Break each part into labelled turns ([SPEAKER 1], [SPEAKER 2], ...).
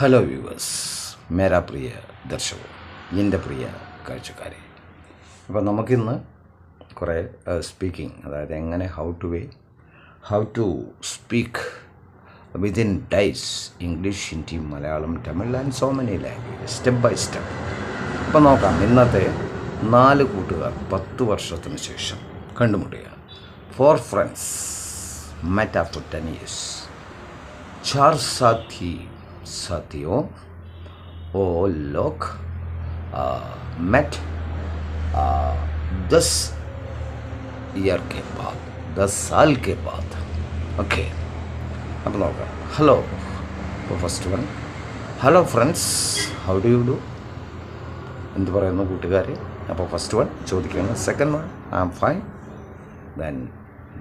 [SPEAKER 1] Hello viewers, മേരാ പ്രിയ ദർശകർ, എൻ്റെ പ്രിയ കാഴ്ചക്കാരെ. അപ്പോൾ നമുക്കിന്ന് കുറേ സ്പീക്കിംഗ്, അതായത് എങ്ങനെ how to speak within days English, Hindi, Malayalam, Tamil and so many languages step by step. അപ്പോൾ നോക്കാം. ഇന്നത്തെ 4 കൂട്ടുകാർ 10 വർഷത്തിന് ശേഷം കണ്ടുമുട്ടുകയാണ്. 4 friends met after 10 years. 4 साथियों वो लोग met 10 ईयर के बाद, 10 साल के बाद. ओके, अब നോക്കാം. Hello, first one. Hello friends, how do you do? എന്ത് പറയുന്നു കൂട്ടുകാരെ? അപ്പോൾ ഫസ്റ്റ് വൺ ചോദിക്കുകയാണ്. Second one, I am fine. Then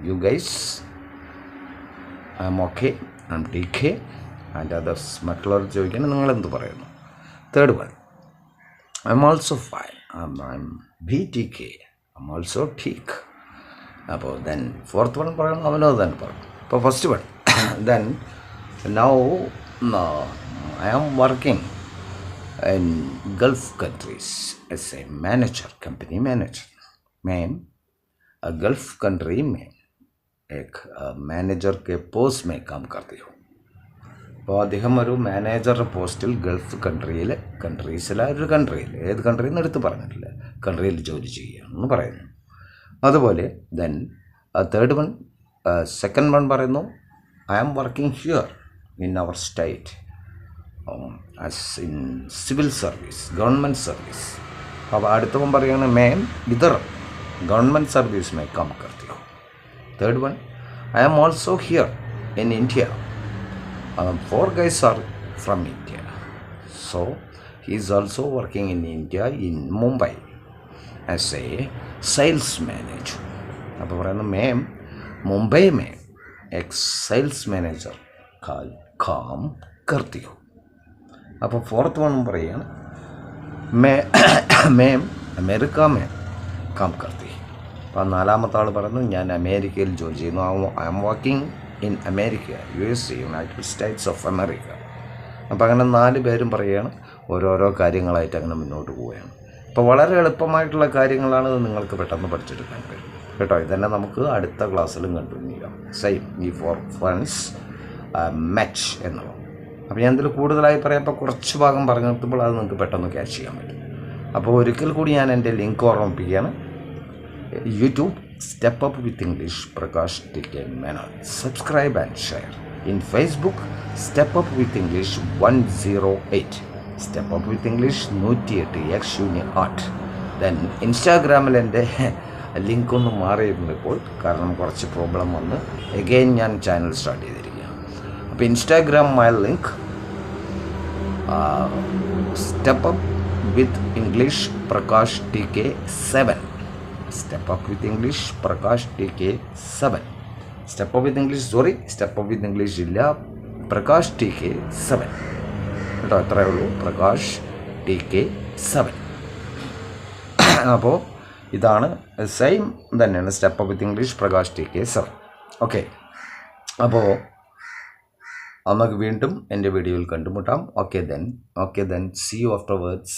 [SPEAKER 1] you guys, I am okay, I am T K and others. മറ്റുള്ളവർ ചോദിക്കാൻ നിങ്ങളെന്ത് പറയുന്നു? Third one, I am also fine, I am B T K, I am also ടീക്ക്. അപ്പോൾ then fourth one പറയണം, അവനോ തന്നെ പറയണം. അപ്പോൾ first one, then now I am working in Gulf countries as a manager, company manager. मैं Gulf country में एक मैनेजर के पोस्ट में काम करती हूँ. അപ്പോൾ അദ്ദേഹം ഒരു മാനേജർ പോസ്റ്റിൽ ഗൾഫ് കൺട്രീസിലെ ഒരു കൺട്രിയിൽ, ഏത് കൺട്രിയിൽ നിന്ന് എടുത്ത് പറഞ്ഞിട്ടില്ല, കൺട്രിയിൽ ജോലി ചെയ്യുകയാണെന്ന് പറയുന്നു. അതുപോലെ then third one, second one പറയുന്നു, I am working here in our state as in civil service, government service. अब അടുത്തവൻ പറയുകയാണ്, मैं इधर गवर्नमेंट सर्विस में काम करती हूँ. Third one, I am also here in India. 4 guys are from India, so he is also working in India in Mumbai as a sales manager. അപ്പോൾ പറയുന്നത്, मैं मुंबई में एक सेल्स मैनेजर का काम करती हूँ. അപ്പോൾ ഫോർത്ത് വൺ പറയുകയാണ്, मैं अमेरिका में काम करती. അപ്പോൾ നാലാമത്തെ ആൾ പറയുന്നു, ഞാൻ അമേരിക്കയിൽ ജോലി ചെയ്യുന്നു. I am working in America, USA, United States of America. അപ്പോൾ അങ്ങനെ 4 പേരും പറയുകയാണ്, ഓരോരോ കാര്യങ്ങളായിട്ട് അങ്ങനെ മുന്നോട്ട് പോവുകയാണ്. അപ്പോൾ വളരെ എളുപ്പമായിട്ടുള്ള കാര്യങ്ങളാണ്, നിങ്ങൾക്ക് പെട്ടെന്ന് പഠിച്ചെടുക്കാൻ കഴിയും കേട്ടോ. ഇതന്നെ നമുക്ക് അടുത്ത ക്ലാസ്സിലും കണ്ടിന്യൂ ചെയ്യാം. സെയിം ഈ 4 friends met എന്നുള്ളത്. അപ്പോൾ ഞാൻ ഇതിൽ കൂടുതലായി പറയാം. അപ്പോൾ കുറച്ച് ഭാഗം പറഞ്ഞു നിർത്തുമ്പോൾ അത് നിങ്ങൾക്ക് പെട്ടെന്ന് ക്യാച്ച് ചെയ്യാൻ പറ്റും. അപ്പോൾ ഒരിക്കൽ കൂടി ഞാൻ എൻ്റെ ലിങ്ക് ഓർമ്മിപ്പിക്കുകയാണ്. YouTube step up with English Prakash T K Menon. Subscribe and share. In Facebook step up with English 108, step up with English 108 X08. Then ഇൻസ്റ്റാഗ്രാമിൽ എൻ്റെ ലിങ്ക് ഒന്ന് മാറിയിട്ടുണ്ട് ഇപ്പോൾ, കാരണം കുറച്ച് പ്രോബ്ലം വന്ന് എഗെയിൻ ഞാൻ ചാനൽ സ്റ്റാർട്ട് ചെയ്തിരിക്കുകയാണ്. അപ്പോൾ Instagram my link step up with English Prakash T K 7. Step up with English Prakash T K 7. Step up with English, step up with English ഇല്ല, പ്രകാശ് ടി കെ 7 കേട്ടോ. എത്രയേ ഉള്ളൂ, പ്രകാശ് ടി കെ 7. അപ്പോൾ ഇതാണ് same തന്നെയാണ്, step up with English Prakash T K 7. Okay, അപ്പോൾ നമുക്ക് വീണ്ടും എൻ്റെ വീഡിയോയിൽ കണ്ടുമുട്ടാം. Okay then see you afterwards.